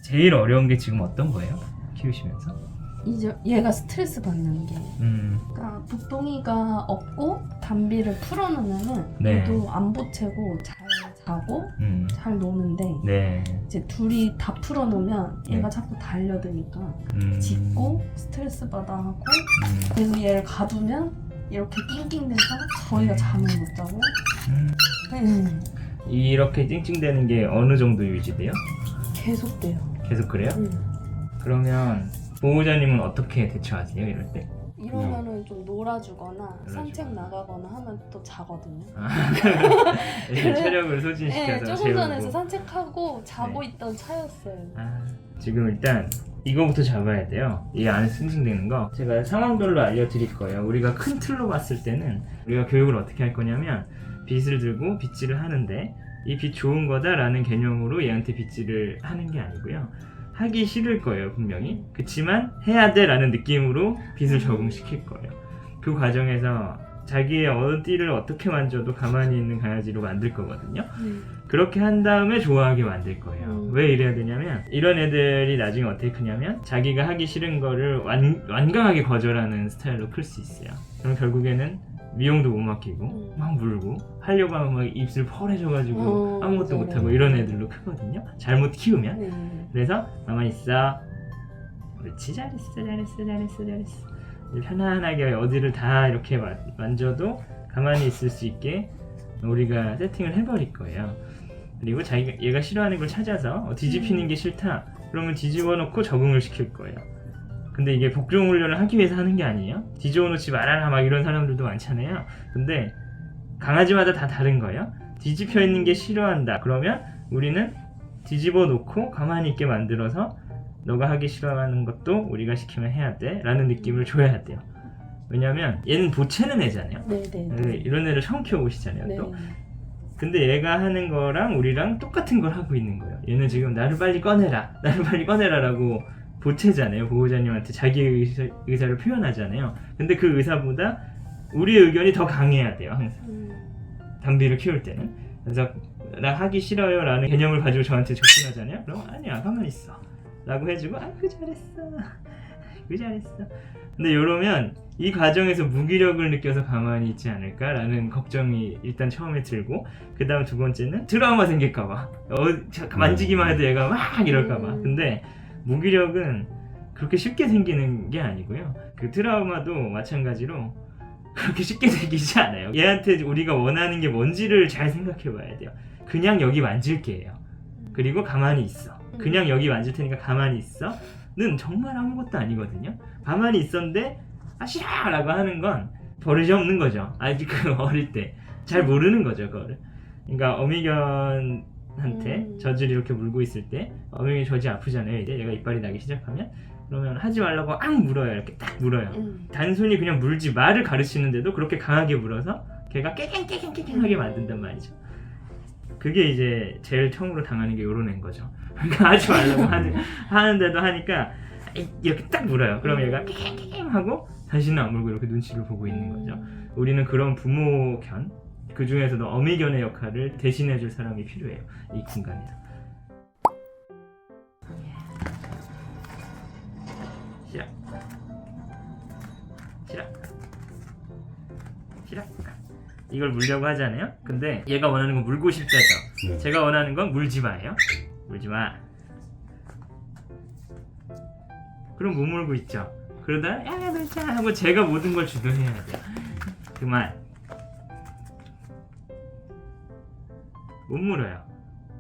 제일 어려운 게 지금 어떤 거예요? 키우시면서? 이제 얘가 스트레스 받는 게 음, 그러니까 복동이가 없고 담비를 풀어놓으면은 네. 얘도 안 보채고 잘 자고 잘 노는데 네. 이제 둘이 다 풀어놓으면 얘가 네. 자꾸 달려드니까 짖고 짖고 스트레스 받아 하고 그래서 얘를 가두면 이렇게 낑낑대서 저희가 잠을 못 자고 네. 이렇게 찡찡대는 게 어느 정도 유지돼요? 계속 돼요. 계속 그래요? 그러면 보호자님은 어떻게 대처하세요? 이럴 때? 이러면은 좀 놀아주거나 놀아주거나. 산책 나가거나 하면 또 자거든요. 이렇게 체력을 소진시켜서 네, 조금 재우고. 전에서 산책하고 자고 네. 있던 차였어요. 지금 일단 이거부터 잡아야 돼요. 이 안에 찡찡대는 거 제가 상황별로 알려드릴 거예요. 우리가 큰 틀로 봤을 때는 우리가 교육을 어떻게 할 거냐면 빗을 들고 빗질을 하는데 이 빗 좋은 거다라는 개념으로 얘한테 빗질을 하는 게 아니고요. 하기 싫을 거예요, 분명히. 그치만 해야 돼 라는 느낌으로 빗을 적응시킬 거예요. 그 과정에서 자기의 어디를 어떻게 만져도 가만히 있는 강아지로 만들 거거든요. 그렇게 한 다음에 좋아하게 만들 거예요. 왜 이래야 되냐면 이런 애들이 나중에 어떻게 크냐면 자기가 하기 싫은 거를 완강하게 거절하는 스타일로 클 수 있어요. 그럼 결국에는 미용도 못 맡기고 막 물고 하려고 하면 막 입술 펄해져가지고 아무것도 맞아요. 못하고 이런 애들로 크거든요. 잘못 키우면. 그래서 가만히 있어. 그렇지, 잘했어 잘했어 잘했어 잘했어. 편안하게 어디를 다 이렇게 만져도 가만히 있을 수 있게 우리가 세팅을 해버릴 거예요. 그리고 자기가 얘가 싫어하는 걸 찾아서 뒤집히는 게 싫다 그러면 뒤집어 놓고 적응을 시킬 거예요. 근데 이게 복종 훈련을 하기 위해서 하는 게 아니에요. 뒤집어 놓지 말아라 막 이런 사람들도 많잖아요. 근데 강아지마다 다 다른 거예요. 뒤집혀 있는 게 싫어한다 그러면 우리는 뒤집어 놓고 가만히 있게 만들어서 너가 하기 싫어하는 것도 우리가 시키면 해야 돼 라는 느낌을 줘야 돼요. 왜냐면 얘는 보채는 애잖아요. 네네. 이런 애를 처음 키워보시잖아요. 네. 또 근데 얘가 하는 거랑 우리랑 똑같은 걸 하고 있는 거예요. 얘는 지금 나를 빨리 꺼내라 나를 빨리 꺼내라 라고 보채잖아요. 보호자님한테 자기 의사를 표현하잖아요. 근데 그 의사보다 우리의 의견이 더 강해야 돼요. 항상 담비를 키울 때는. 그래서 나 하기 싫어요 라는 개념을 가지고 저한테 접근하잖아요. 그럼 아니야 가만히 있어 라고 해주고 그 잘했어 그 잘했어. 근데 이러면 이 과정에서 무기력을 느껴서 가만히 있지 않을까 라는 걱정이 일단 처음에 들고, 그 다음 두 번째는 트라우마 생길까봐 만지기만 해도 얘가 막 이럴까봐. 근데 무기력은 그렇게 쉽게 생기는 게 아니고요. 그 트라우마도 마찬가지로 그렇게 쉽게 생기지 않아요. 얘한테 우리가 원하는 게 뭔지를 잘 생각해 봐야 돼요. 그냥 여기 만질게요. 그리고 가만히 있어. 그냥 여기 만질 테니까 가만히 있어 는 정말 아무것도 아니거든요. 가만히 있었는데 싫어! 라고 하는 건 버릇이 없는 거죠. 아직 어릴 때 잘 모르는 거죠, 그거를. 그러니까 어미견한테 젖을 이렇게 물고 있을 때 어미견 젖이 아프잖아요. 이제 얘가 이빨이 나기 시작하면 그러면 하지 말라고 물어요. 이렇게 딱 물어요. 단순히 그냥 물지 말을 가르치는데도 그렇게 강하게 물어서 걔가 깨갱깨갱깨갱하게 만든단 말이죠. 그게 이제 제일 처음으로 당하는 게 요런 애인 거죠. 그러니까 하지 말라고 하는데도 하니까 이렇게 딱 물어요. 그럼 얘가 깨갱깨갱 하고 다시는 안 물고 이렇게 눈치를 보고 있는 거죠. 우리는 그런 부모견, 그 중에서도 어미견의 역할을 대신해줄 사람이 필요해요. 이 공간에서. 시작. 시작. 시작. 이걸 물려고 하잖아요. 근데 얘가 원하는 건 물고 싶다죠. 제가 원하는 건 물지 마예요. 물지 마. 그럼 못 물고 있죠. 그러다 야 놀자 하고 제가 모든 걸 주도해야 돼요. 그만. 못 물어요.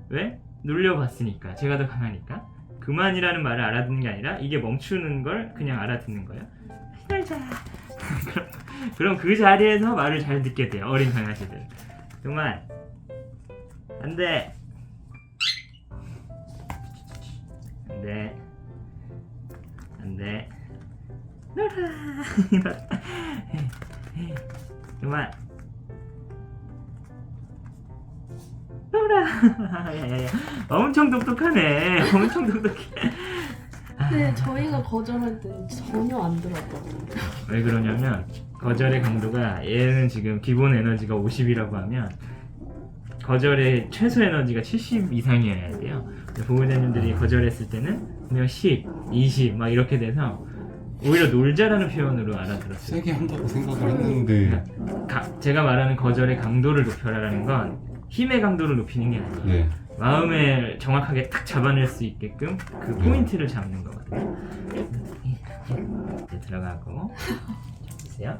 왜? 눌려봤으니까. 제가 더 강하니까. 그만이라는 말을 알아듣는 게 아니라 이게 멈추는 걸 그냥 알아듣는 거예요. 놀자. 그럼 그 자리에서 말을 잘 듣게 돼요. 어린 강아지들. 그만. 안돼. 안돼. 안돼. 놀아. 그만. 놀아. 야야야. 엄청 똑똑하네. 엄청 똑똑해. 근데 저희가 거절할 때 전혀 안 들었거든요. 왜 그러냐면 거절의 강도가 얘는 지금 기본 에너지가 50이라고 하면 거절의 최소 에너지가 70 이상이어야 돼요. 보호자님들이 거절했을 때는 그냥 10, 20 막 이렇게 돼서 오히려 놀자라는 표현으로 알아들었어요. 세게 한다고 생각을 했는데 제가 말하는 거절의 강도를 높여라라는 건 힘의 강도를 높이는 게 아니에요. 네. 마음을 정확하게 딱 잡아낼 수 있게끔 그 포인트를 잡는 거거든요. 이제 들어가고 보세요.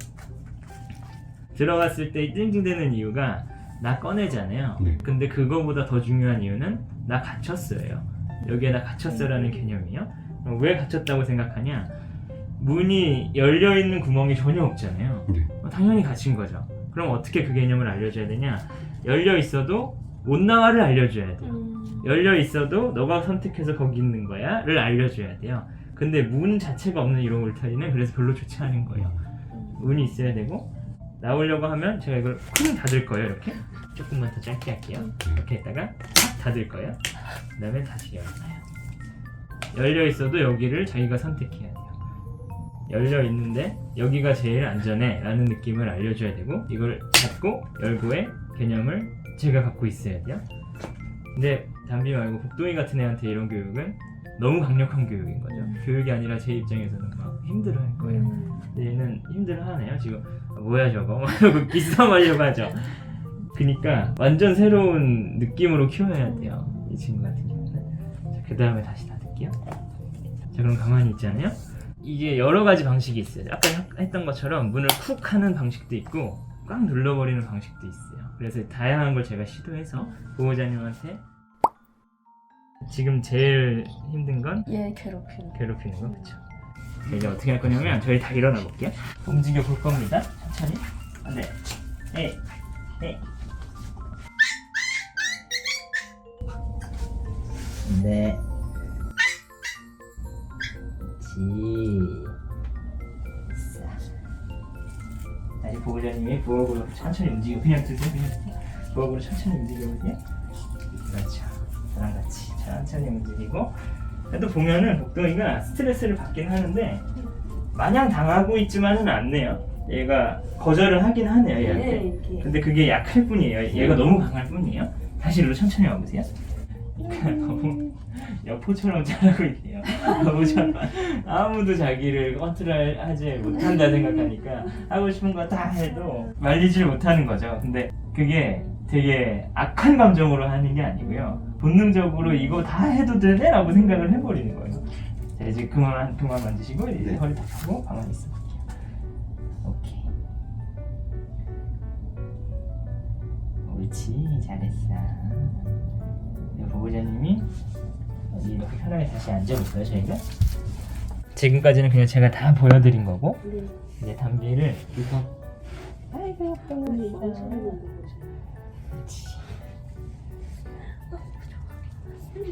들어갔을 때 찡찡대는 이유가 나 꺼내잖아요. 네. 근데 그거보다 더 중요한 이유는 나 갇혔어요. 여기에 나 갇혔어라는 개념이에요. 그럼 왜 갇혔다고 생각하냐? 문이 열려있는 구멍이 전혀 없잖아요. 네. 당연히 갇힌 거죠. 그럼 어떻게 그 개념을 알려줘야 되냐? 열려 있어도 못 나와를 알려줘야 돼요. 열려 있어도 너가 선택해서 거기 있는 거야를 알려줘야 돼요. 근데 문 자체가 없는 이런 울타리는 그래서 별로 좋지 않은 거예요. 문이 있어야 되고 나오려고 하면 제가 이걸 쿵 닫을 거예요. 이렇게 조금만 더 짧게 할게요. 이렇게 했다가 탁 닫을 거예요. 그 다음에 다시 열어놔요. 열려 있어도 여기를 자기가 선택해야 돼요. 열려 있는데 여기가 제일 안전해 라는 느낌을 알려줘야 되고 이걸 닫고 열고의 개념을 제가 갖고 있어야 돼요. 근데 담비 말고 복동이 같은 애한테 이런 교육은 너무 강력한 교육인 거죠. 교육이 아니라 제 입장에서는 막 힘들어 할 거예요. 근데 얘는 힘들어 하네요. 지금 뭐야 저거 막 이러고 기싸움하려고 하죠. 그니까 완전 새로운 느낌으로 키워야 돼요. 이 친구 같은 경우는. 그 다음에 다시 닫을게요. 자 그럼 가만히 있잖아요. 이게 여러 가지 방식이 있어요. 아까 했던 것처럼 문을 쿡 하는 방식도 있고 꽉 눌러버리는 방식도 있어요. 그래서 다양한 걸 제가 시도해서 보호자님한테 지금 제일 힘든 건 얘 괴롭히는 거 그쵸? 이제 어떻게 할 거냐면 저희 다 일어나 볼게요. 움직여 볼 겁니다. 천천히. 네. 에이. 에이. 네. 다시 보호자님이 부엌으로 천천히 움직이고 그냥 드세요. 그냥 부엌으로 천천히 움직여보세요. 그렇죠. 저랑 같이 천천히 움직이고. 그래도 보면은 복동이가 스트레스를 받긴 하는데 마냥 당하고 있지만은 않네요. 얘가 거절을 하긴 하네요 얘한테. 근데 그게 약할 뿐이에요. 얘가 너무 강할 뿐이에요. 다시 일로 천천히 와보세요. 너무 여포처럼 잘하고 있네요. 여포처럼 아무도 자기를 컨트롤하지 못한다 생각하니까 하고 싶은 거 다 해도 말리질 못하는 거죠. 근데 그게 되게 악한 감정으로 하는 게 아니고요. 본능적으로 이거 다 해도 되네? 라고 생각을 해버리는 거예요. 자 이제 그만 만지시고 이제 허리 다 펴고 가만히 있어 볼게요. 오케이. 옳지, 잘했어. 보호자님이 여기 이렇게 편하게 다시 앉아볼까요, 저희가? 지금까지는 그냥 제가 다 보여드린 거고 이제 담비를 이거 아이고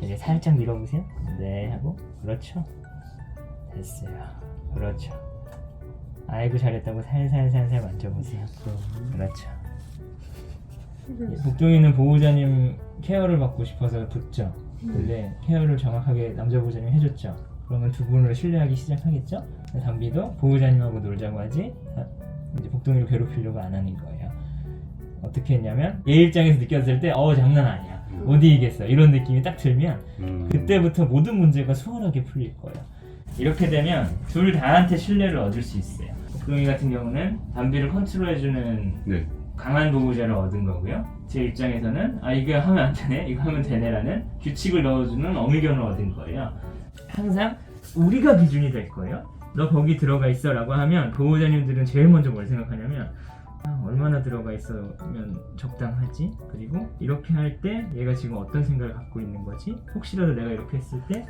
이제 살짝 밀어보세요. 네 하고 그렇죠. 됐어요. 그렇죠. 아이고 잘했다고 살살살살 만져보세요. 그렇죠. 복동이는 보호자님 케어를 받고 싶어서 붙죠. 근데 케어를 정확하게 남자 보호자님이 해줬죠. 그러면 두 분을 신뢰하기 시작하겠죠. 담비도 보호자님하고 놀자고 하지 이제 복동이를 괴롭히려고 안 하는 거예요. 어떻게 했냐면 얘 입장에서 느꼈을 때 장난 아니야. 못 이기겠어. 이런 느낌이 딱 들면 그때부터 모든 문제가 수월하게 풀릴 거예요. 이렇게 되면 둘 다한테 신뢰를 얻을 수 있어요. 복동이 같은 경우는 담비를 컨트롤해주는 네. 강한 보호자를 얻은 거고요. 제 입장에서는 이거 하면 안 되네, 이거 하면 되네라는 규칙을 넣어주는 어미견을 얻은 거예요. 항상 우리가 기준이 될 거예요. 너 거기 들어가 있어 라고 하면 보호자님들은 제일 먼저 뭘 생각하냐면 얼마나 들어가 있으면 적당하지? 그리고 이렇게 할 때 얘가 지금 어떤 생각을 갖고 있는 거지? 혹시라도 내가 이렇게 했을 때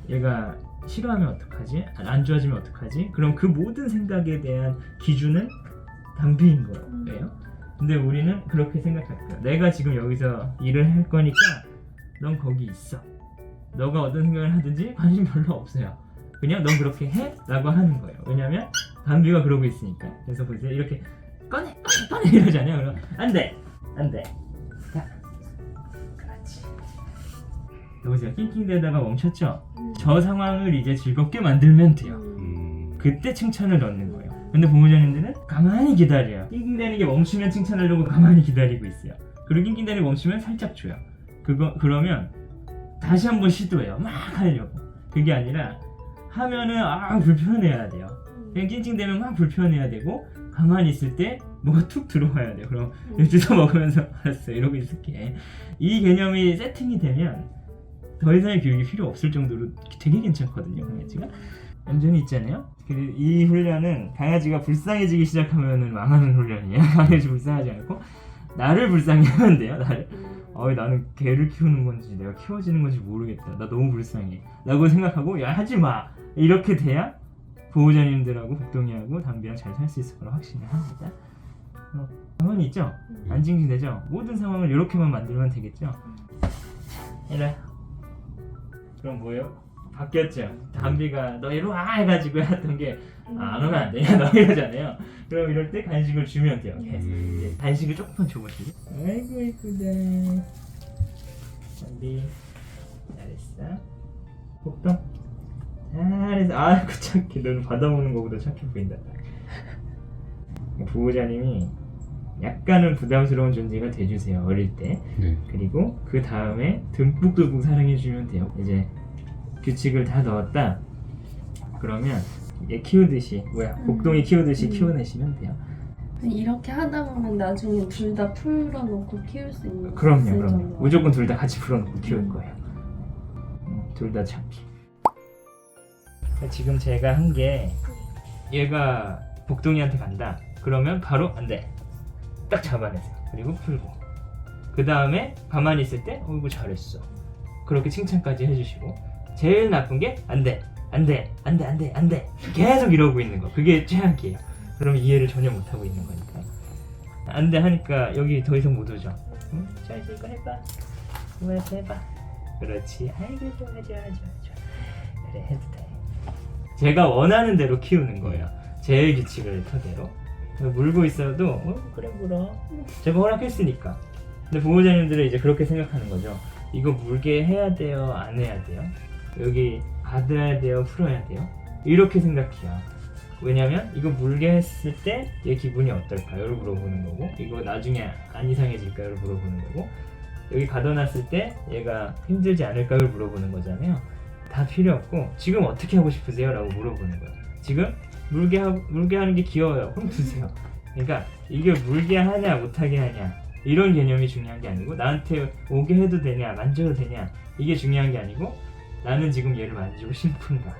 얘가 싫어하면 어떡하지? 안 좋아지면 어떡하지? 그럼 그 모든 생각에 대한 기준은 담비인 거예요. 근데 우리는 그렇게 생각할 거야. 내가 지금 여기서 일을 할 거니까 넌 거기 있어. 너가 어떤 생각을 하든지 관심 별로 없어요. 그냥 넌 그렇게 해? 라고 하는 거예요. 왜냐면 담비가 그러고 있으니까. 그래서 보세요. 이렇게 꺼내 이러잖아요. 그럼 안 돼. 자, 그렇지. 여보세요. 낑낑대다가 멈췄죠? 저 상황을 이제 즐겁게 만들면 돼요. 그때 칭찬을 넣는 거예요. 근데 보호자님들은 가만히 기다려요. 낑낑대는 게 멈추면 칭찬하려고 가만히 기다리고 있어요. 그리고 낑낑대는 게 멈추면 살짝 줘요. 그러면 다시 한번 시도해요. 막 하려고. 그게 아니라 하면은 불편해야 돼요. 그냥 찡찡대면 막 불편해야 되고 가만히 있을 때 뭐가 툭 들어와야 돼요. 그럼 주워 먹으면서 알았어 이러고 있을게. 이 개념이 세팅이 되면 더 이상의 교육이 필요 없을 정도로 되게 괜찮거든요. 강아지가 완전히 있잖아요. 이 훈련은 강아지가 불쌍해지기 시작하면 망하는 훈련이에요. 강아지 불쌍하지 않고 나를 불쌍해 하면 돼요. 나는 개를 키우는 건지 내가 키워지는 건지 모르겠다. 나 너무 불쌍해 라고 생각하고 야 하지마 이렇게 돼야 보호자님들하고 복동이하고 담비랑 잘 살 수 있을 거라 확신을 합니다. 가만히 있죠? 안 징징대죠? 모든 상황을 이렇게만 만들면 되겠죠? 이래. 그럼 뭐예요? 바뀌었죠? 담비가 너 이리 와 해가지고 했던 게 안 오면 안 되냐 너 이러잖아요. 그럼 이럴 때 간식을 주면 돼요. 계속. 간식을 조금만 줘보시죠. 아이고 이쁘다. 담비 잘했어. 복동 잘했어. 아이고 착해. 너는 받아먹는 거보다 착해 보인다. 보호자님이 약간은 부담스러운 존재가 돼주세요 어릴 때. 네. 그리고 그 다음에 듬뿍듬뿍 사랑해주면 돼요. 이제 규칙을 다 넣었다 그러면 얘 키우듯이 복동이 키우듯이 키워내시면 돼요. 이렇게 하다 보면 나중에 둘 다 풀어놓고 키울 수 있는. 그럼요. 무조건 둘 다 같이 풀어놓고 키울 거예요. 둘 다 참기. 지금 제가 한 게 얘가 복동이한테 간다 그러면 바로 안돼 딱 잡아내세요. 그리고 풀고 그 다음에 가만히 있을 때 어이구 잘했어 그렇게 칭찬까지 해주시고 제일 나쁜 게 안돼 계속 이러고 있는 거. 그게 최악이에요. 그럼 이해를 전혀 못하고 있는 거니까. 안돼 하니까 여기 더 이상 못 오죠. 응? 자 이제 이거 해봐. 이거 해봐. 그렇지. 아이고 좋아. 그래 해도 돼. 제가 원하는 대로 키우는 거예요. 제 규칙을 토대로. 물고 있어도 그래 물어. 제가 허락했으니까. 근데 보호자님들은 이제 그렇게 생각하는 거죠. 이거 물게 해야 돼요? 안 해야 돼요? 여기 받아야 돼요? 풀어야 돼요? 이렇게 생각해요. 왜냐면 이거 물게 했을 때 얘 기분이 어떨까요?를 물어보는 거고 이거 나중에 안 이상해질까요?를 물어보는 거고 여기 가둬놨을 때 얘가 힘들지 않을까요?를 물어보는 거잖아요. 다 필요 없고 지금 어떻게 하고 싶으세요? 라고 물어보는 거예요. 지금 물게 하는 게 귀여워요. 그럼 두세요. 그러니까 이게 물게 하냐 못하게 하냐 이런 개념이 중요한 게 아니고 나한테 오게 해도 되냐 만져도 되냐 이게 중요한 게 아니고 나는 지금 얘를 만지고 싶은가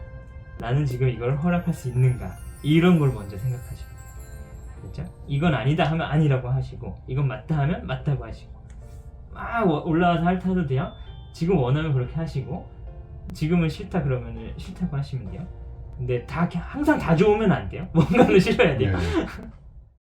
나는 지금 이걸 허락할 수 있는가 이런 걸 먼저 생각하시면 돼요. 그렇죠? 이건 아니다 하면 아니라고 하시고 이건 맞다 하면 맞다고 하시고 막 올라와서 핥아도 돼요. 지금 원하면 그렇게 하시고 지금은 싫다 그러면 싫다고 하시면 돼요. 근데 항상 다 좋으면 안 돼요. 뭔가는 싫어야 돼요. 네.